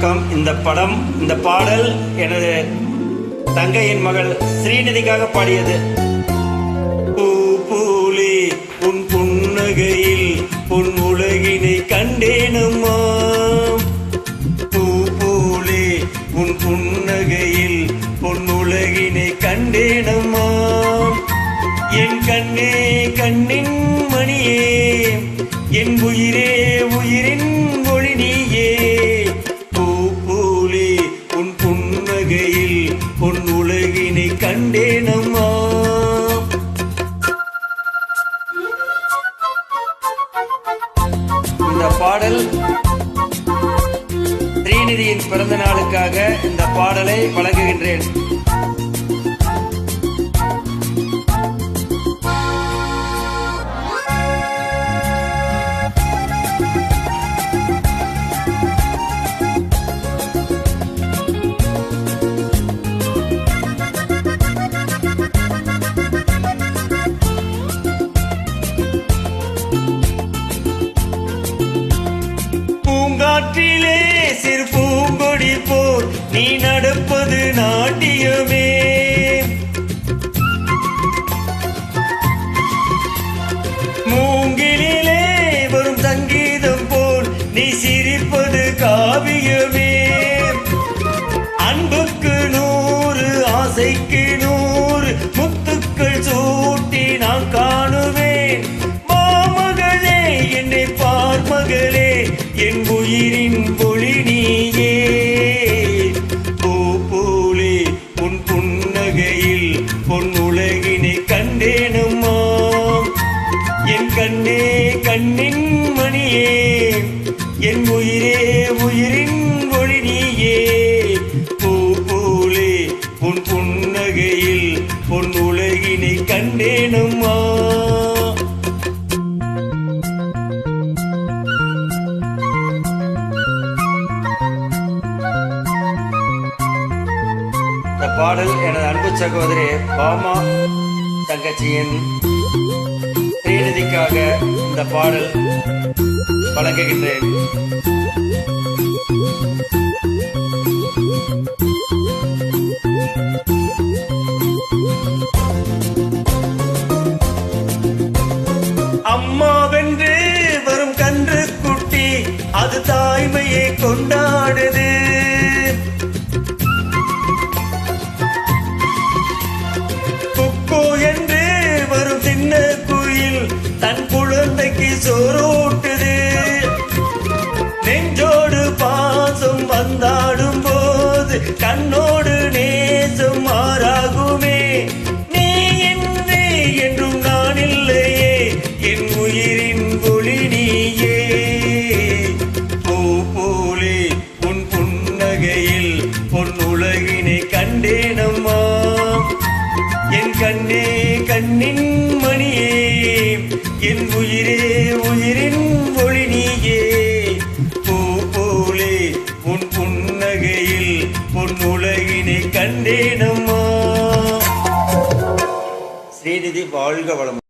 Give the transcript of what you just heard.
வணக்கம். இந்த பாடல் எனது தங்கையின் மகள் ஸ்ரீநிதிக்காக பாடியது. பூ பூலே உன் புன்னகையில் உன் உலகினை கண்டேனம்மா. பூ பூலே உன் புன்னகையில் உன் உலகினை கண்டேனம்மா. என் கண்ணே கண்ணின் மணியே, என் உயிரே உயிரின் ஒளி நீயே. பூ பூலே உன் புன்னகையில் உன் உலகினை கண்டேனம்மா. இந்த பாடல் ஸ்ரீநிதியின் பிறந்த நாளுக்காக இந்த பாடலை வழங்குகின்றேன். பூங்காற்றிலே சிறு பூங்கொடி போல் நீ நடப்பது நாட்டியமே. மூங்கிலே வரும் சங்கீதம் போல் நீ சிரிப்பது காவியமே. அன்புக்கு 100 ஆசைக்கு 100 முத்துக்கள் சூட்டி நான் காணுவேன். மாமகளே என்னை பார் மகளே, என் உயிரின் ஒளி நீயே. பூ பூலே உன் புன்னகையில் உன் உலகினை கண்டேனம்மா. என் கண்ணே கண்ணின் மணியே, என் உயிரே உயிரின் ஒளி நீயே. பூ பூலே உன் புன்னகையில் உன் உலகினை கண்டேனம்மா. இந்த பாடல் எனது அன்பு சகோதரி பாமா தங்கச்சியின் ஸ்ரீநிதிக்காக இந்த பாடல் வழங்குகின்றேன். அம்மாவென்று வரும் கன்று குட்டி அது தாய்மையை கொண்டாடுது. என்று வரும் சின்ன குயில் தன் குழந்தைக்கு சோறூட்டுது. நெஞ்சோடு பாசம் வந்தாடும் போது கண்ணோடு நேசம் மாறாகுமே. நீ இன்றி என்றும் நான் இல்லையே, என் உயிரின் ஒளி நீயே. பூ போலே உன் புன்னகையில் உன் உலகினை கண்டேனம்மா. என் கண்ணே கண்ணின் மணியே, என் உயிரே உயிரின் ஒளி நீயே. பூ போலே உன் புன்னகையில் உன் உலகினை கண்டேனம்மா. ஸ்ரீநிதி வாழ்க வளம்.